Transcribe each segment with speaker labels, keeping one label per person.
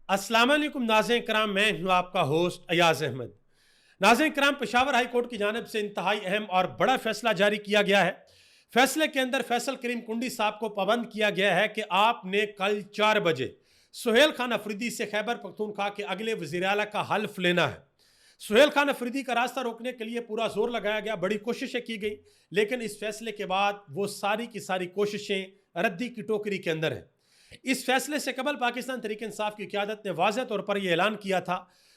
Speaker 1: अस्सलाम वालेकुम नाज़रीन कराम, मैं हूं आपका होस्ट अयाज अहमद। नाज़रीन कराम, पेशावर हाई कोर्ट की जानिब से इंतहाई अहम और बड़ा फैसला जारी किया गया है। फैसले के अंदर फैसल करीम कुंडी साहब को पाबंद किया गया है कि आपने कल 4 बजे सुहेल खान अफरीदी से खैबर पख्तूनख्वा के अगले वज़ीर आला का हल्फ लेना है। सुहेल खान अफरीदी का रास्ता रोकने के लिए पूरा जोर लगाया गया, बड़ी कोशिशें की गई, लेकिन इस फैसले के बाद वो सारी की सारी कोशिशें रद्दी की टोकरी के अंदर हैं। इस फैसले से कबल पाकिस्तान तहरीक इंसाफ की क़यादत ने वाज़ेह तौर पर यह ऐलान किया था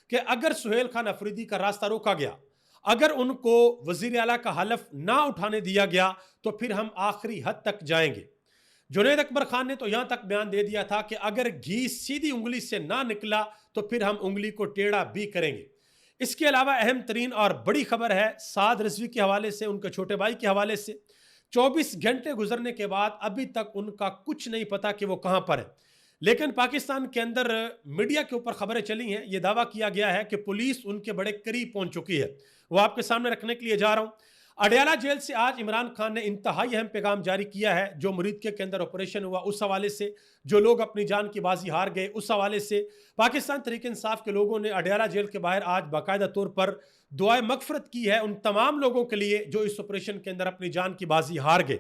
Speaker 1: कि अगर सुहेल खान अफरीदी का रास्ता रोका गया, अगर उनको वज़ीर आला का हलफ ना उठाने दिया गया, तो फिर हम आखिरी हद तक जाएंगे। जुनैद अकबर खान ने तो यहां तक बयान दे दिया था कि अगर घी सीधी उंगली से ना निकला तो फिर हम उंगली को टेढ़ा भी करेंगे। इसके अलावा अहम तरीन और बड़ी खबर है साद रिजवी के हवाले से, उनके छोटे भाई के हवाले से। 24 घंटे गुजरने के बाद अभी तक उनका कुछ नहीं पता कि वो कहां पर है, लेकिन पाकिस्तान के अंदर मीडिया के ऊपर खबरें चली हैं। यह दावा किया गया है कि पुलिस उनके बड़े करीब पहुंच चुकी है। वो आपके सामने रखने के लिए जा रहा हूं। अडयाला जेल से आज इमरान खान ने इंतहाई अहम पैगाम जारी किया है, जो मुरीदके के अंदर ऑपरेशन हुआ उस हवाले से, जो लोग अपनी जान की बाजी हार गए उस हवाले से। पाकिस्तान तहरीक इंसाफ के लोगों ने अडयाला जेल के बाहर आज बाकायदा तौर पर दुआए मगफरत की है उन तमाम लोगों के लिए जो इस ऑपरेशन के अंदर अपनी जान की बाजी हार गए।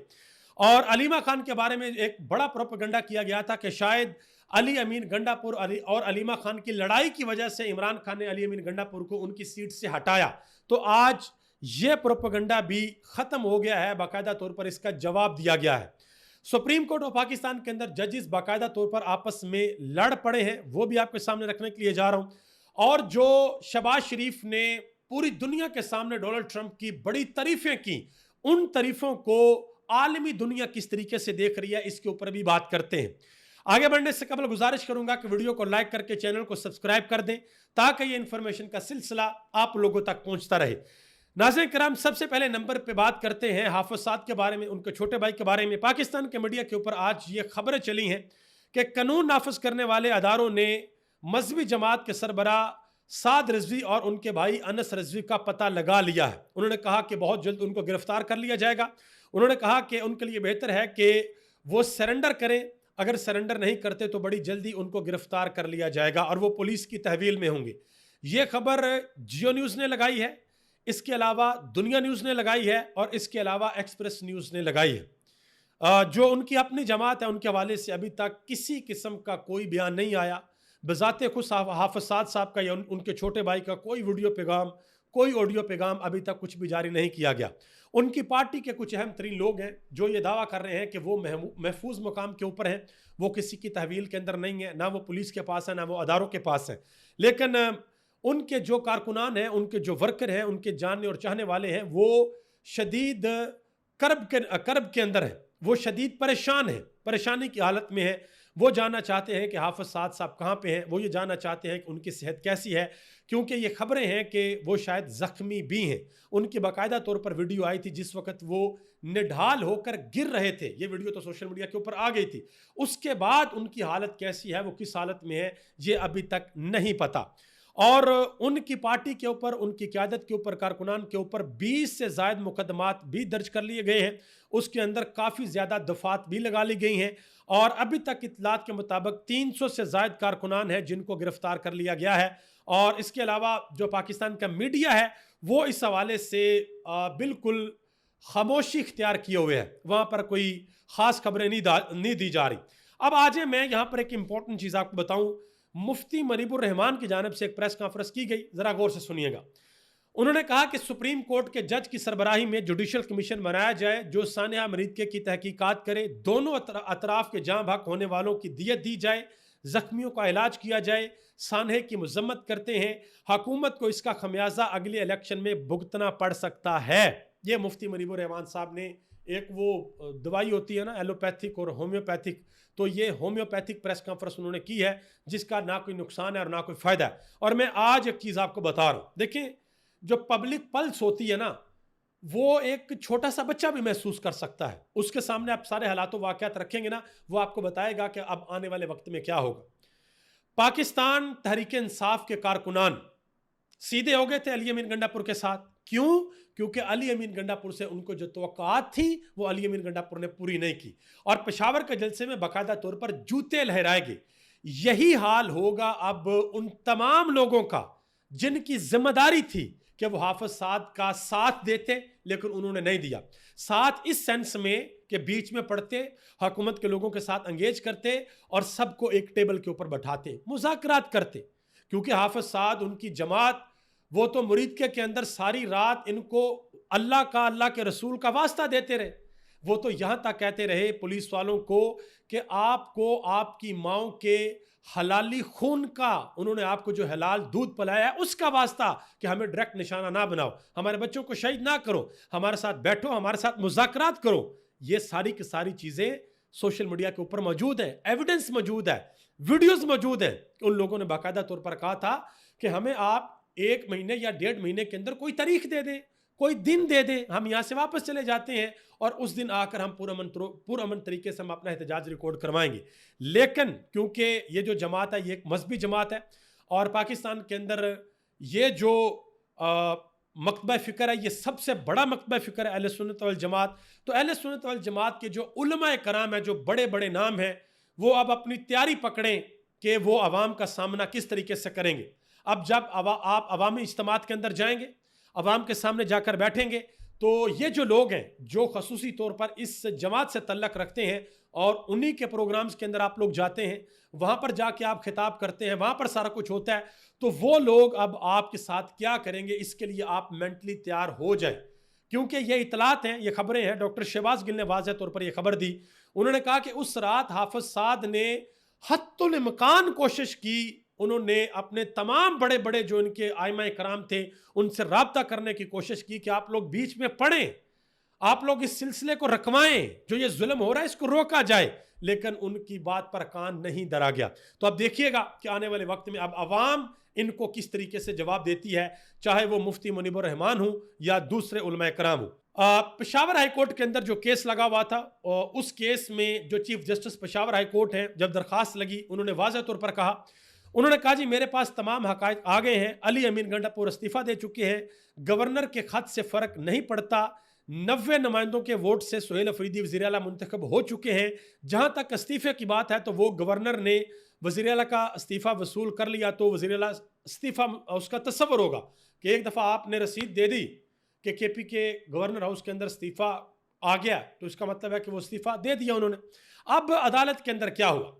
Speaker 1: और अलीमा खान के बारे में एक बड़ा प्रोपेगेंडा किया गया था कि शायद अली अमीन गंडापुर और अलीमा खान की लड़ाई की वजह से इमरान खान ने अली अमीन गंडापुर को उनकी सीट से हटाया। तो आज यह प्रोपेगेंडा भी खत्म हो गया है, बाकायदा तौर पर इसका जवाब दिया गया है। सुप्रीम कोर्ट ऑफ पाकिस्तान के अंदर जजेस बाकायदा तौर पर आपस में लड़ पड़े हैं, वो भी आपके सामने रखने के लिए जा रहा हूं। और जो शहबाज शरीफ ने पूरी दुनिया के सामने डोनाल्ड ट्रंप की बड़ी तारीफें की, उन तारीफों को आलमी दुनिया किस तरीके से देख रही है, इसके ऊपर भी बात करते हैं। आगे बढ़ने से कबल गुजारिश करूंगा कि वीडियो को लाइक करके चैनल को सब्सक्राइब कर दें, ताकि ये इंफॉर्मेशन का सिलसिला आप लोगों तक पहुंचता रहे। नाज़रीन कराम, सबसे पहले नंबर पे बात करते हैं हाफिज साद के बारे में, उनके छोटे भाई के बारे में। पाकिस्तान के मीडिया के ऊपर आज ये खबरें चली हैं कि कानून नाफिज करने वाले अदारों ने मजहबी जमात के सरबरा साद रिजवी और उनके भाई अनस रिजवी का पता लगा लिया है। उन्होंने कहा कि बहुत जल्द उनको गिरफ्तार कर लिया जाएगा। उन्होंने कहा कि उनके लिए बेहतर है कि वो सरेंडर करें, अगर सरेंडर नहीं करते तो बड़ी जल्दी उनको गिरफ्तार कर लिया जाएगा और वो पुलिस की तहवील में होंगे। ये खबर जियो न्यूज़ ने लगाई है, इसके अलावा दुनिया न्यूज़ ने लगाई है और इसके अलावा एक्सप्रेस न्यूज़ ने लगाई है। जो उनकी अपनी जमात है, उनके हवाले से अभी तक किसी किस्म का कोई बयान नहीं आया। बजाते खुद हाफिज साद साहब का या उनके छोटे भाई का कोई वीडियो पैगाम, कोई ऑडियो पैगाम अभी तक कुछ भी जारी नहीं किया गया। उनकी पार्टी के कुछ अहम तरीन लोग हैं जो ये दावा कर रहे हैं कि वो महफूज मुकाम के ऊपर हैं, वो किसी की तहवील के अंदर नहीं है, ना वो पुलिस के पास है, ना वो अदारों के पास है। लेकिन उनके जो कारकुनान हैं, उनके जो वर्कर हैं, उनके जानने और चाहने वाले हैं, वो शदीद करब के अंदर हैं, वो शदीद परेशान हैं, परेशानी की हालत में है। वो जानना चाहते हैं कि हाफिज साद साहब कहाँ पे हैं, वो ये जानना चाहते हैं कि उनकी सेहत कैसी है, क्योंकि ये खबरें हैं कि वो शायद ज़ख्मी भी हैं। उनकी बाकायदा तौर पर वीडियो आई थी जिस वक्त वो निढाल होकर गिर रहे थे, ये वीडियो तो सोशल मीडिया के ऊपर आ गई थी। उसके बाद उनकी हालत कैसी है, वो किस हालत में है, ये अभी तक नहीं पता। और उनकी पार्टी के ऊपर, उनकी क़यादत के ऊपर, कारकुनान के ऊपर 20 से ज़ायद मुकदमात भी दर्ज कर लिए गए हैं। उसके अंदर काफ़ी ज़्यादा दफ़ात भी लगा ली गई हैं और अभी तक इत्तलात के मुताबिक 300 से ज़ायद कारकुनान हैं जिनको गिरफ्तार कर लिया गया है। और इसके अलावा जो पाकिस्तान का मीडिया है वो इस हवाले से बिल्कुल खामोशी इख्तियार किए हुए है, वहाँ पर कोई ख़ास खबरें नहीं दी जा रही। अब आज मैं यहाँ पर एक इंपॉर्टेंट चीज़ आपको बताऊँ। मुफ्ती मनीबुर रहमान की जानिब से एक प्रेस कॉन्फ्रेंस की गई, ज़रा गौर से सुनिएगा। उन्होंने कहा कि सुप्रीम कोर्ट के जज की सरबराही में जुडिशल कमीशन बनाया जाए जो सानिया मरीदके की तहकीकात करे, दोनों अतराफ के जाँ भाग होने वालों की दियत दी जाए, जख्मियों का इलाज किया जाए। सानहे की मजम्मत करते हैं, हुकूमत को इसका खमियाजा अगले इलेक्शन में भुगतना पड़ सकता है। ये मुफ्ती मनीबुर रहमान साहब ने, एक वो दवाई होती है ना एलोपैथिक और होम्योपैथिक, तो ये होम्योपैथिक प्रेस कॉन्फ्रेंस उन्होंने की है जिसका ना कोई नुकसान है और ना कोई फ़ायदा है। और मैं आज एक चीज़ आपको बता रहा हूँ, देखिए जो पब्लिक पल्स होती है ना, वो एक छोटा सा बच्चा भी महसूस कर सकता है। उसके सामने आप सारे हालात वाक़यात रखेंगे ना, वो आपको बताएगा कि अब आने वाले वक्त में क्या होगा। पाकिस्तान तहरीक इंसाफ के कारकुनान सीधे हो गए थे अली अमीन गंडापुर के साथ। क्यों? क्योंकि अली अमीन गंडापुर से उनको जो तवक्कात थी वो अली अमीन गंडापुर ने पूरी नहीं की और पेशावर के जलसे में बाकायदा तौर पर जूते लहराए गए। यही हाल होगा अब उन तमाम लोगों का जिनकी जिम्मेदारी थी कि वो हाफिज साद का साथ देते, लेकिन उन्होंने नहीं दिया। साथ इस सेंस में कि बीच में पड़ते, हुकूमत के लोगों के साथ एंगेज करते और सबको एक टेबल के ऊपर बैठाते, मुज़ाकरात करते। क्योंकि हाफिज साद, उनकी जमात, वो तो मुरीद के अंदर सारी रात इनको अल्लाह का, अल्लाह के रसूल का वास्ता देते रहे। वो तो यहां तक कहते रहे पुलिस वालों को कि आपको आपकी माओ के हलाली खून का, उन्होंने आपको जो हलाल दूध पिलाया है उसका वास्ता, कि हमें डायरेक्ट निशाना ना बनाओ, हमारे बच्चों को शहीद ना करो, हमारे साथ बैठो, हमारे साथ मुज़ाकरात करो। ये सारी की सारी चीजें सोशल मीडिया के ऊपर मौजूद है, एविडेंस मौजूद है, वीडियोस मौजूद है। उन लोगों ने बाकायदा तौर पर कहा था कि हमें आप 1 महीने या 1.5 महीने के अंदर कोई तारीख दे दे, कोई दिन दे दे, हम यहां से वापस चले जाते हैं और उस दिन आकर हम पुरअमन तरीके से हम अपना एहतजाज रिकॉर्ड करवाएंगे। लेकिन क्योंकि ये जो जमात है ये एक मजहबी जमात है और पाकिस्तान के अंदर ये जो मकतबा फ़िक्र है, ये सबसे बड़ा मकतबा फ़िक्र है अहले सुन्नत वल जमात। तो अहले सुन्नत वल जमात के जो उलमाए कराम है, जो बड़े बड़े नाम हैं, वो अब अपनी तैयारी पकड़ें कि वो अवाम का सामना किस तरीके से करेंगे। अब जब आप अवामी इज्तिमात के अंदर जाएंगे, अवाम के सामने जाकर बैठेंगे, तो ये जो लोग हैं जो खसूसी तौर पर इस जमात से तल्लक रखते हैं और उन्हीं के प्रोग्राम्स के अंदर आप लोग जाते हैं, वहाँ पर जाके आप खिताब करते हैं, वहाँ पर सारा कुछ होता है, तो वो लोग अब आपके साथ क्या करेंगे, इसके लिए आप मेंटली तैयार हो जाए। क्योंकि ये इतलात हैं, ये खबरें हैं, डॉक्टर शहबाज गिल ने वाज़ेह तौर पर यह खबर दी। उन्होंने कहा कि उस रात हाफिज साद ने हत्तुल इम्कान कोशिश की, उन्होंने अपने तमाम बड़े बड़े जो इनके आइमाए कराम थे उनसे राब्ता करने की कोशिश की कि आप लोग बीच में पढ़ें, आप लोग इस सिलसिले को रकवाएं, जो ये जुल्म हो रहा है इसको रोका जाए। लेकिन उनकी बात पर कान नहीं धरा गया। तो अब देखिएगा कि आने वाले वक्त में अब अवाम इनको किस तरीके से जवाब देती है, चाहे वो मुफ्ती मुनीबुर रहमान हो या दूसरे उलमाए कराम हो। पेशावर हाई कोर्ट के अंदर जो केस लगा हुआ था, उस केस में जो chief justice Peshawar high court हैं, जब दरखास्त लगी, उन्होंने वाज़ेह तौर पर कहा, उन्होंने कहा जी मेरे पास तमाम हक़ाइक़ आ गए हैं, अली अमीन गंडापुर इस्तीफ़ा दे चुके हैं, गवर्नर के खत से फ़र्क नहीं पड़ता, 90 नुमाइंदों के वोट से सुहेल अफरीदी वज़ीर आला मुंतखब हो चुके हैं। जहाँ तक इस्तीफ़े की बात है तो वो गवर्नर ने वज़ीर आला का इस्तीफ़ा वसूल कर लिया, तो वज़ीर आला इस्तीफ़ा उसका तस्वर होगा कि एक दफ़ा आपने रसीद दे दी कि KP के गवर्नर हाउस के अंदर इस्तीफ़ा आ गया, तो इसका मतलब है कि वो इस्तीफ़ा दे दिया उन्होंने। अब अदालत के अंदर क्या हुआ,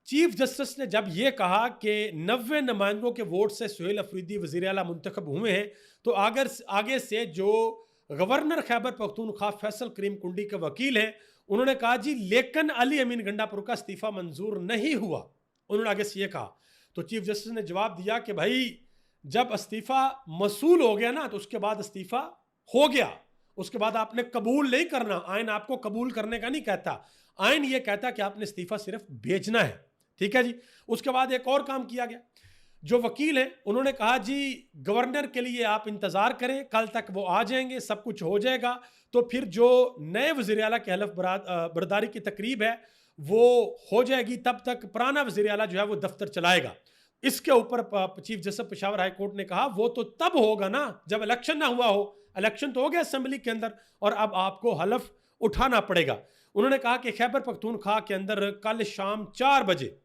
Speaker 1: चीफ जस्टिस ने जब ये कहा कि 90 नुमाइंदों के वोट से सुहेल अफरीदी वज़ीर आला मुंतखब हुए हैं, तो आगे से जो गवर्नर खैबर पख्तूनख्वा फैसल करीम कुंडी के वकील हैं, उन्होंने कहा जी लेकिन अली अमीन गंडापुर का इस्तीफ़ा मंजूर नहीं हुआ। उन्होंने आगे से ये कहा, तो चीफ जस्टिस ने जवाब दिया कि भाई जब इस्तीफ़ा मसूल हो गया ना, तो उसके बाद इस्तीफ़ा हो गया, उसके बाद आपने कबूल नहीं करना। आइन आपको कबूल करने का नहीं कहता, आइन ये कहता कि आपने इस्तीफ़ा सिर्फ भेजना है। ठीक है जी। उसके बाद एक और काम किया गया, जो वकील हैं उन्होंने कहा जी गवर्नर के लिए आप इंतज़ार करें, कल तक वो आ जाएंगे, सब कुछ हो जाएगा, तो फिर जो नए वज़ीर आला की हलफ बरदारी की तकरीब है वो हो जाएगी, तब तक पुराना वज़ीर आला जो है वो दफ्तर चलाएगा। इसके ऊपर chief justice Peshawar high court ने कहा वो तो तब होगा ना जब इलेक्शन ना हुआ हो, इलेक्शन तो हो गया असेंबली के अंदर और अब आपको हलफ उठाना पड़ेगा। उन्होंने कहा कि खैबर पख्तूनख्वा के अंदर कल शाम 4 बजे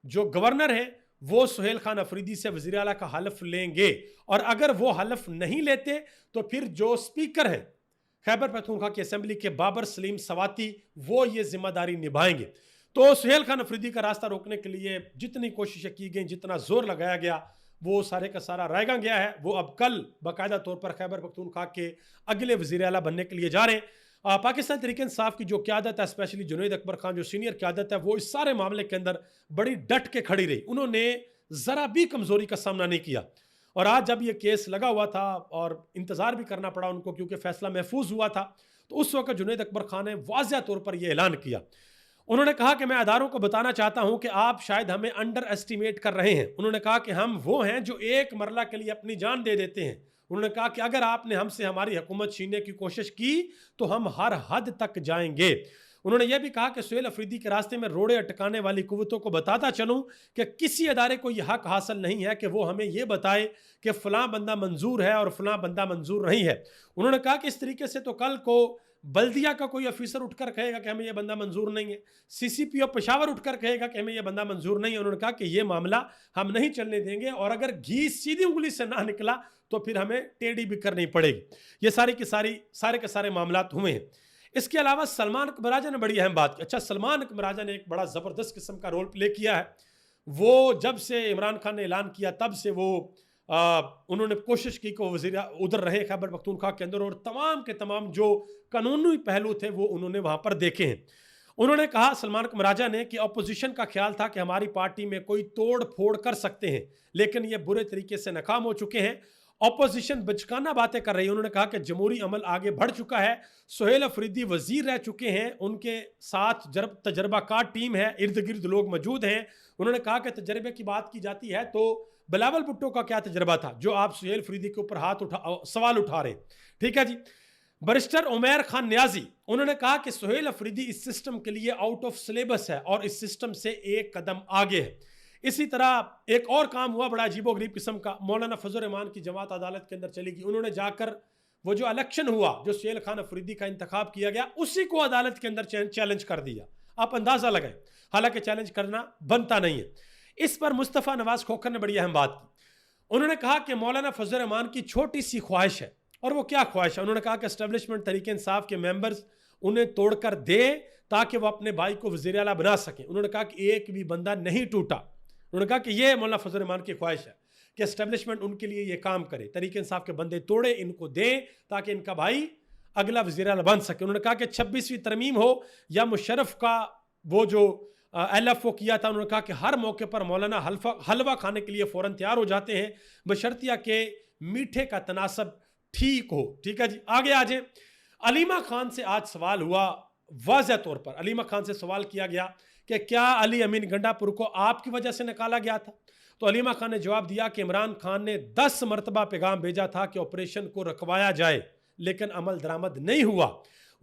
Speaker 1: जो गवर्नर है वो सुहेल खान अफरीदी से वज़ीर आला का हलफ लेंगे, और अगर वो हलफ नहीं लेते तो फिर जो स्पीकर है खैबर पख्तूनख्वा की असेंबली के बाबर सलीम सवाती, वो ये जिम्मेदारी निभाएंगे। तो सुहेल खान अफरीदी का रास्ता रोकने के लिए जितनी कोशिशें की गई, जितना जोर लगाया गया, वो सारे का सारा रायगा गया है। वो अब कल बाकायदा तौर पर खैबर पख्तूनख्वा के अगले वज़ीर आला बनने के लिए जा रहे हैं। पाकिस्तान तहरीक इंसाफ की जो क़यादत है, स्पेशली जुनैद अकबर खान जो सीनियर क़यादत है, वो इस सारे मामले के अंदर बड़ी डट के खड़ी रही, उन्होंने ज़रा भी कमज़ोरी का सामना नहीं किया। और आज जब ये केस लगा हुआ था और इंतज़ार भी करना पड़ा उनको क्योंकि फ़ैसला महफूज हुआ था, तो उस वक्त जुनैद अकबर खान ने वाज़ेह तौर पर यह ऐलान किया। उन्होंने कहा कि मैं अदारों को बताना चाहता हूं कि आप शायद हमें अंडर एस्टिमेट कर रहे हैं। उन्होंने कहा कि हम वो हैं जो एक मरला के लिए अपनी जान दे देते हैं। उन्होंने कहा कि अगर आपने हमसे हमारी हुकूमत छीनने की कोशिश की तो हम हर हद तक जाएंगे। उन्होंने यह भी कहा कि सुहेल अफरीदी के रास्ते में रोड़े अटकाने वाली कुव्वतों को बताता चलूं कि किसी अदारे को यह हक हासिल नहीं है कि वो हमें यह बताए कि फ़लाँ बंदा मंजूर है और फ़लाँ बंदा मंजूर नहीं है। उन्होंने कहा कि इस तरीके से तो कल को बल्दिया का कोई ऑफिसर उठकर कहेगा कि हमें यह बंदा मंजूर नहीं है, सीसीपीओ पेशावर उठकर कहेगा कि हमें यह बंदा मंजूर नहीं है, उन्होंने कहा कि यह मामला हम नहीं चलने देंगे और अगर घी सीधी उंगली से ना निकला तो फिर हमें टेढ़ी भी करनी पड़ेगी। ये सारे के सारे मामला हुए हैं। इसके अलावा सलमान अकबर राजा ने बड़ी अहम बात की। अच्छा, सलमान अकबर राजा ने एक बड़ा ज़बरदस्त किस्म का रोल प्ले किया है। वो जब से इमरान खान ने ऐलान किया तब से वो उन्होंने कोशिश की कि वो वज़ीर उधर रहे खैबर पख्तूनख्वा के अंदर, और तमाम के तमाम जो कानूनी पहलू थे वो उन्होंने वहाँ पर देखे हैं। उन्होंने कहा, सलमान अकबर राजा ने, कि अपोजिशन का ख्याल था कि हमारी पार्टी में कोई तोड़ फोड़ कर सकते हैं, लेकिन ये बुरे तरीके से नाकाम हो चुके हैं। अपोजिशन बचकाना बातें कर रही है। उन्होंने कहा कि जमहूरी अमल आगे बढ़ चुका है, सुहेल अफरीदी वजीर रह चुके हैं, उनके साथ तजर्बाकार टीम है, इर्द गिर्द लोग मौजूद हैं। उन्होंने कहा कि तजर्बे की बात की जाती है तो बिलावल भुट्टो का क्या तजर्बा था जो आप सुहेल अफरीदी के ऊपर सवाल उठा रहे हैं। ठीक है जी। बैरिस्टर उमैर खान न्याजी, उन्होंने कहा कि सुहेल अफरीदी इस सिस्टम के लिए आउट ऑफ सिलेबस है और इस सिस्टम से एक कदम आगे है। इसी तरह एक और काम हुआ बड़ा अजीबोगरीब किस्म का, मौलाना फजल रहमान की जमात अदालत के अंदर चली गई। उन्होंने जाकर वो जो इलेक्शन हुआ, जो सुहेल खान अफरीदी का इंतखाब किया गया, उसी को अदालत के अंदर चैलेंज कर दिया। आप अंदाजा लगाएं, हालांकि चैलेंज करना बनता नहीं है। इस पर मुस्तफ़ा नवाज खोखर ने बड़ी अहम बात की। उन्होंने कहा कि मौलाना फजल रहमान की छोटी सी ख्वाहिश है, और वो क्या ख्वाहिश है? उन्होंने कहा कि एस्टेब्लिशमेंट तरीके इंसाफ के मेंबर्स उन्हें तोड़कर दे ताकि वो अपने भाई को वज़ीर आला बना सकें। उन्होंने कहा कि एक भी बंदा नहीं टूटा। उन्होंने कहा कि ये मौलाना फजल रहमान की ख्वाहिश है कि एस्टेब्लिशमेंट उनके लिए ये काम करे, तरीके इंसाफ के बंदे तोड़े, इनको दे ताकि इनका भाई अगला वज़ीर आला बन सके। उन्होंने कहा कि 26वीं तरमीम हो या मुशर्रफ का वो जो LFO किया था, उन्होंने कहा कि हर मौके पर मौलाना हलवा खाने के लिए फ़ौरन तैयार हो जाते हैं, बशर्तिया के मीठे का तनासब ठीक हो। ठीक है जी, आगे आ जाए। अलीमा खान से आज सवाल हुआ, वाज़ह तौर पर अलीमा खान से सवाल किया गया कि क्या अली अमीन गंडापुर को आपकी वजह से निकाला गया था? तो अलीमा खान ने जवाब दिया कि इमरान खान ने 10 मरतबा पैगाम भेजा था कि ऑपरेशन को रखवाया जाए, लेकिन अमल दरामद नहीं हुआ।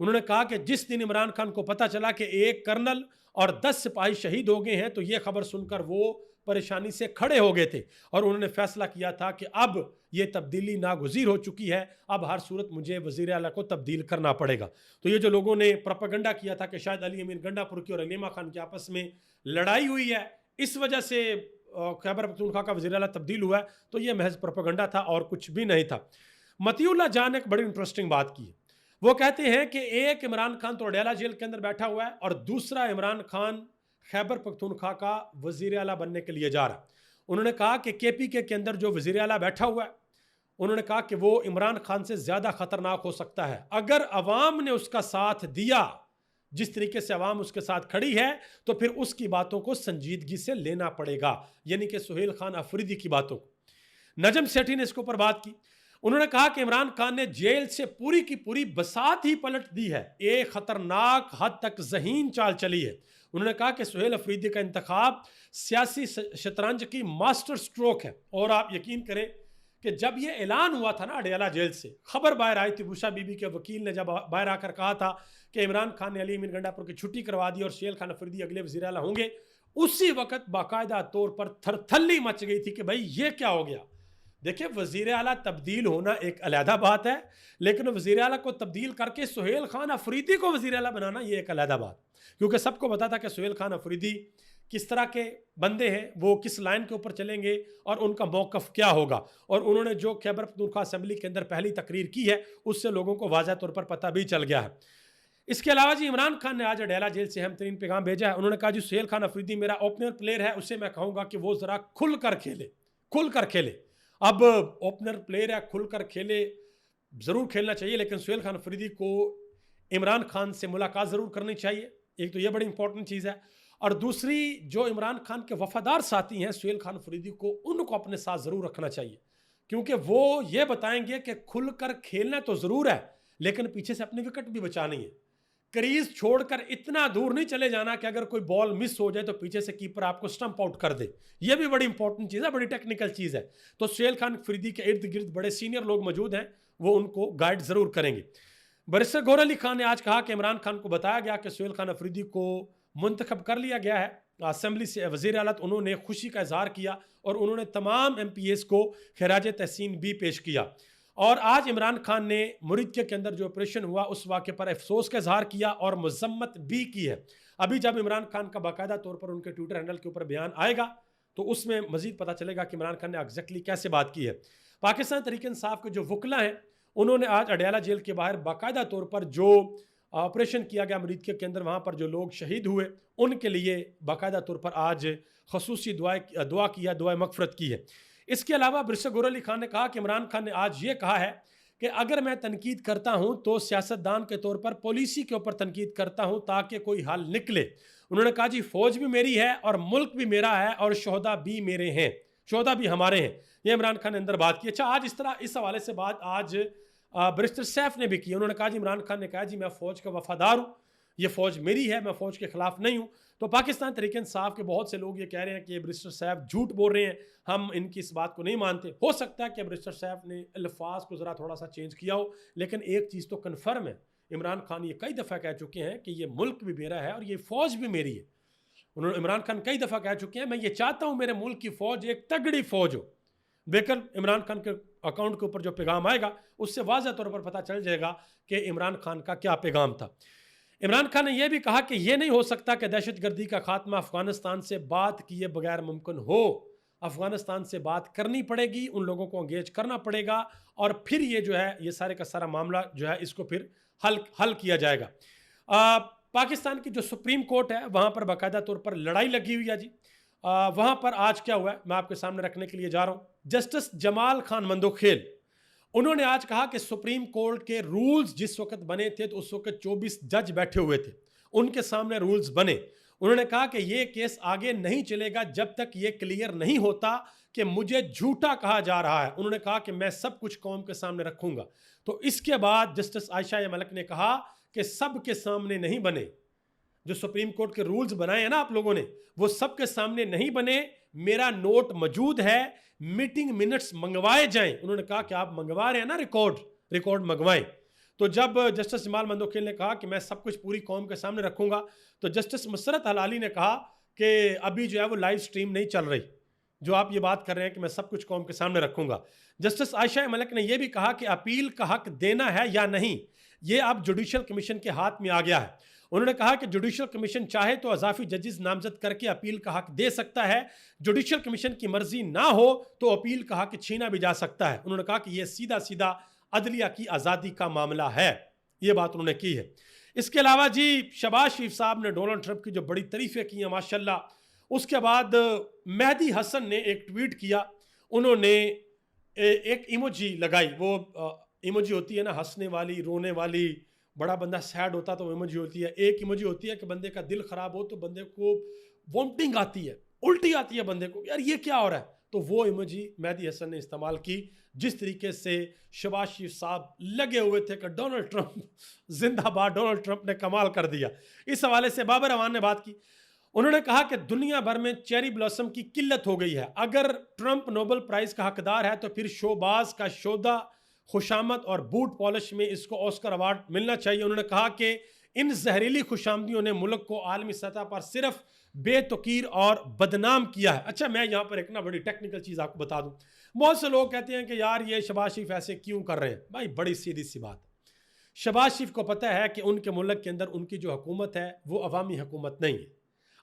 Speaker 1: उन्होंने कहा कि जिस दिन इमरान खान को पता चला कि एक कर्नल और 10 सिपाही शहीद हो गए हैं तो यह खबर सुनकर वो परेशानी से खड़े हो गए थे और उन्होंने फैसला किया था कि अब ये तब्दीली नागुज़ीर हो चुकी है, अब हर सूरत मुझे वज़ीर आला को तब्दील करना पड़ेगा। तो ये जो लोगों ने प्रोपेगेंडा किया था कि शायद अली अमीन गंडापुर की और अलीमा खान की आपस में लड़ाई हुई है, इस वजह से खैबर पख्तूनख्वा का वज़ीर आला तब्दील हुआ है, तो ये महज प्रोपेगेंडा था और कुछ भी नहीं था। मतीउल्लाह जान एक बड़ी इंटरेस्टिंग बात की है। वो कहते हैं कि एक इमरान खान तो अडयाला जेल के अंदर बैठा हुआ है और दूसरा इमरान खान खैबर पख्तूनख्वा का वज़ीर आला बनने के लिए जा रहा है। उन्होंने कहा कि KPK के अंदर जो वज़ीर आला बैठा हुआ है, उन्होंने कहा कि वो इमरान खान से ज़्यादा ख़तरनाक हो सकता है। अगर अवाम ने उसका साथ दिया, जिस तरीके से अवाम उसके साथ खड़ी है, तो फिर उसकी बातों को संजीदगी से लेना पड़ेगा, यानी कि सुहेल खान अफरीदी की बातों को। नजम सेठी ने इसके ऊपर बात की। उन्होंने कहा कि इमरान खान ने जेल से पूरी की पूरी बसात ही पलट दी है, एक खतरनाक हद तक ज़हीन चाल चली है। उन्होंने कहा कि सुहेल अफरीदी का इंतखाब सियासी शतरंज की मास्टर स्ट्रोक है। और आप यकीन करें कि जब ये ऐलान हुआ था ना अडयाला जेल से, खबर बाहर आई थी, बुशा बीबी के वकील ने जब बाहर आकर कहा था कि इमरान खान ने अली अमीन गंडापुर की छुट्टी करवा दी और सुहेल खान अफरीदी अगले वज़ीर आला होंगे, उसी वक्त बाकायदा तौर पर थरथल्ली मच गई थी कि भाई ये क्या हो गया। देखिए, वज़ीर आला तब्दील होना एक अलहदा बात है, लेकिन वज़ीर आला को तब्दील करके सुहेल खान अफरीदी को वज़ीर आला बनाना ये एक अलहदा बात, क्योंकि सबको पता था कि सुहेल खान अफरीदी किस तरह के बंदे हैं, वो किस लाइन के ऊपर चलेंगे और उनका मौक़िफ़ क्या होगा। और उन्होंने जो खैबर पख्तूनख्वा असेंबली के अंदर पहली तकरीर की है, उससे लोगों को वाज़ह तौर पर पता भी चल गया है। इसके अलावा जी इमरान खान ने आज अडयाला जेल से अहम तरीन पैगाम भेजा है। उन्होंने कहा जी सुहेल खान अफरीदी मेरा ओपनर प्लेयर है, उसे मैं कहूँगा कि वो ज़रा खुल कर खेले। अब ओपनर प्लेयर है, खुलकर खेले, ज़रूर खेलना चाहिए, लेकिन सुहेल खान अफरीदी को इमरान खान से मुलाकात ज़रूर करनी चाहिए। एक तो ये बड़ी इंपॉर्टेंट चीज़ है, और दूसरी जो इमरान खान के वफादार साथी हैं सुहेल खान अफरीदी को, उनको अपने साथ ज़रूर रखना चाहिए, क्योंकि वो ये बताएंगे कि खुलकर खेलना तो ज़रूर है, लेकिन पीछे से अपनी विकेट भी बचानी है। क्रीज छोड़कर इतना दूर नहीं चले जाना कि अगर कोई बॉल मिस हो जाए तो पीछे से कीपर आपको स्टंप आउट कर दे। यह भी बड़ी इंपॉर्टेंट चीज़ है, बड़ी टेक्निकल चीज़ है। तो सुहेल खान अफरीदी के इर्द गिर्द बड़े सीनियर लोग मौजूद हैं, वो उनको गाइड ज़रूर करेंगे। बैरिस्टर गौहर अली खान ने आज कहा कि इमरान खान को बताया गया कि सुहेल खान अफरीदी को मुंतखब कर लिया गया है असेंबली से वज़ीर आला। उन्होंने खुशी का इजहार किया और उन्होंने तमाम MPs को खराज तहसीन भी पेश किया। और आज इमरान खान ने मुरीदके के अंदर जो ऑपरेशन हुआ उस वाक़े पर अफसोस का इजहार किया और मजम्मत भी की है। अभी जब इमरान खान का बाकायदा तौर पर उनके ट्विटर हैंडल के ऊपर बयान आएगा तो उसमें मजीद पता चलेगा कि इमरान खान ने एग्जैक्टली कैसे बात की है। पाकिस्तान तहरीक इंसाफ के जो वकला हैं उन्होंने आज अडयाला जेल के बाहर बाकायदा तौर पर जो ऑपरेशन किया गया मुरीदके के अंदर, वहाँ पर जो लोग शहीद हुए उनके लिए बाकायदा तौर पर आज खसूसी दुआ किया, दुआ मगफरत की है। इसके अलावा बैरिस्टर गौहर अली खान ने कहा कि इमरान खान ने आज ये कहा है कि अगर मैं तनकीद करता हूं तो सियासतदान के तौर पर पॉलिसी के ऊपर तनकीद करता हूं ताकि कोई हल निकले। उन्होंने कहा जी फौज भी मेरी है और मुल्क भी मेरा है और शोहदा भी मेरे हैं, शोहदा भी हमारे हैं। ये इमरान खान ने अंदर बात की। अच्छा, आज इस हवाले से बात आज बैरिस्टर सैफ ने भी की। उन्होंने कहा जी इमरान खान ने कहा जी मैं फौज का वफादार हूँ, ये फौज मेरी है, मैं फौज के खिलाफ नहीं हूँ। तो पाकिस्तान तहरीक इंसाफ के बहुत से लोग ये कह रहे हैं कि बैरिस्टर साहब झूठ बोल रहे हैं, हम इनकी इस बात को नहीं मानते। हो सकता है कि बैरिस्टर साहब ने अल्फाज को ज़रा थोड़ा सा चेंज किया हो, लेकिन एक चीज़ तो कन्फर्म है, इमरान खान ये कई दफ़ा कह चुके हैं कि ये मुल्क भी मेरा है और ये फ़ौज भी मेरी है। उन्होंने इमरान खान कई दफ़ा कह चुके हैं मैं ये चाहता हूँ मेरे मुल्क की फ़ौज एक तगड़ी फ़ौज हो। बेकर इमरान खान के अकाउंट के ऊपर जो पैगाम आएगा उससे वाज़ह तौर पर पता चल जाएगा कि इमरान खान का क्या पैगाम था। इमरान खान ने यह भी कहा कि यह नहीं हो सकता कि दहशतगर्दी का खात्मा अफगानिस्तान से बात किए बगैर मुमकिन हो। अफगानिस्तान से बात करनी पड़ेगी, उन लोगों को अंगेज करना पड़ेगा और फिर ये जो है ये सारे का सारा मामला जो है इसको फिर हल किया जाएगा। पाकिस्तान की जो सुप्रीम कोर्ट है वहाँ पर बाकायदा तौर पर लड़ाई लगी हुई है जी। वहाँ पर आज क्या हुआ है मैं आपके सामने रखने के लिए जा रहा हूँ। जस्टिस जमाल खान मंदोखेल उन्होंने आज कहा कि सुप्रीम कोर्ट के रूल्स जिस वक्त बने थे तो उस वक्त 24 जज बैठे हुए थे, उनके सामने रूल्स बने। उन्होंने कहा कि ये केस आगे नहीं चलेगा जब तक ये क्लियर नहीं होता कि मुझे झूठा कहा जा रहा है। उन्होंने कहा कि मैं सब कुछ कौम के सामने रखूंगा। तो इसके बाद जस्टिस आयशा मलिक ने कहा कि सब के सामने नहीं बने, जो सुप्रीम कोर्ट के रूल्स बनाए हैं ना आप लोगों ने वो सबके सामने नहीं बने, मेरा नोट मौजूद है, मीटिंग मिनट्स मंगवाए जाएं। उन्होंने कहा कि आप मंगवा रहे हैं ना, रिकॉर्ड मंगवाएं। तो जब जस्टिस जमाल मंदोखेल ने कहा कि मैं सब कुछ पूरी कौम के सामने रखूंगा तो जस्टिस मुसरत हलाली ने कहा कि अभी जो है वो लाइव स्ट्रीम नहीं चल रही, जो आप ये बात कर रहे हैं कि मैं सब कुछ कौम के सामने रखूंगा। जस्टिस आयशा मलिक ने यह भी कहा कि अपील का हक देना है या नहीं ये अब जुडिशल कमीशन के हाथ में आ गया है। उन्होंने कहा कि जुडिशल कमीशन चाहे तो अजाफी जजेस नामजद करके अपील का हक दे सकता है, जुडिशल कमीशन की मर्जी ना हो तो अपील का हक छीना भी जा सकता है। उन्होंने कहा कि यह सीधा सीधा अदलिया की आज़ादी का मामला है, ये बात उन्होंने की है। इसके अलावा जी शहबाज शरीफ साहब ने डोनाल्ड ट्रंप की जो बड़ी तारीफें की हैं माशाल्लाह। उसके बाद मेहदी हसन ने एक ट्वीट किया, उन्होंने एक इमोजी लगाई, वो इमोजी होती है ना हंसने वाली, रोने वाली, बड़ा बंदा सैड होता तो वो इमोजी होती है। एक इमोजी होती है कि बंदे का दिल खराब हो तो बंदे को वॉमिटिंग आती है, उल्टी आती है बंदे को, यार ये क्या हो रहा है, तो वो इमोजी मेहदी हसन ने इस्तेमाल की। जिस तरीके से शहबाज शरीफ साहब लगे हुए थे कि डोनाल्ड ट्रंप जिंदाबाद, डोनाल्ड ट्रंप ने कमाल कर दिया। इस हवाले से बाबर अवान ने बात की। उन्होंने कहा कि दुनिया भर में चेरी ब्लॉसम की किल्लत हो गई है, अगर ट्रंप नोबेल प्राइज का हकदार है तो फिर शोबाज का शोदा, खुशामद और बूट पॉलिश में इसको ऑस्कर अवार्ड मिलना चाहिए। उन्होंने कहा कि इन जहरीली खुशामदियों ने मुल्क को आलमी सतह पर सिर्फ बेतकीर और बदनाम किया है। अच्छा, मैं यहाँ पर एक ना बड़ी टेक्निकल चीज़ आपको बता दूँ। बहुत से लोग कहते हैं कि यार ये शहबाज शरीफ ऐसे क्यों कर रहे हैं। भाई बड़ी सीधी सी बात, शहबाज शरीफ को पता है कि उनके मुल्क के अंदर उनकी जो हुकूमत है वो अवामी हुकूमत नहीं है,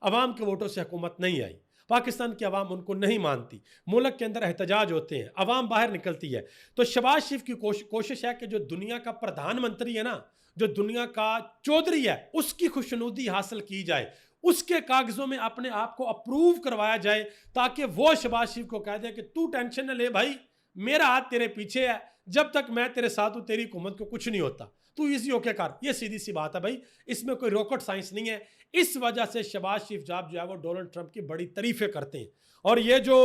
Speaker 1: अवाम के वोटों से हुकूमत नहीं आई, पाकिस्तान की अवाम उनको नहीं मानती, मुल्क के अंदर एहतजाज होते हैं, अवाम बाहर निकलती है। तो शहबाज शरीफ की कोशिश है कि जो दुनिया का प्रधानमंत्री है ना, जो दुनिया का चौधरी है, उसकी खुशनुदी हासिल की जाए, उसके कागजों में अपने आप को अप्रूव करवाया जाए ताकि वो शहबाज शरीफ को कह दे कि तू टेंशन न ले भाई, मेरा हाथ तेरे पीछे है, जब तक मैं तेरे साथ हूं तेरी हुकूमत को कुछ नहीं होता, तू इजी होके कर। ये सीधी सी बात है भाई, इसमें कोई रॉकेट साइंस नहीं है। इस वजह से शहबाज शरीफ साहब जो है वो डोनाल्ड ट्रंप की बड़ी तारीफें करते हैं। और ये जो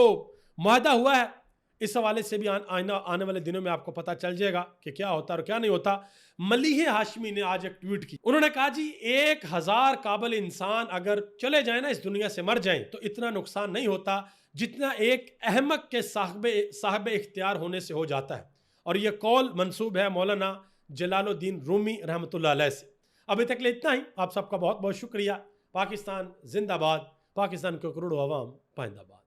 Speaker 1: मुआहदा हुआ है इस हवाले से भी आने वाले दिनों में आपको पता चल जाएगा कि क्या होता है और क्या नहीं होता। मलीह हाशमी ने आज एक ट्वीट की, उन्होंने कहा जी 1000 काबिल इंसान अगर चले जाए ना, इस दुनिया से मर जाए, तो इतना नुकसान नहीं होता जितना एक अहमक के साहब इख्तियार होने से हो जाता है। और यह कौल मंसूब है मौलाना जलालुद्दीन रूमी रहमतुल्लाह अलैह से। अभी तक ले इतना ही, आप सबका बहुत बहुत शुक्रिया। पाकिस्तान जिंदाबाद, पाकिस्तान के करोड़ों अवाम पाइंदाबाद।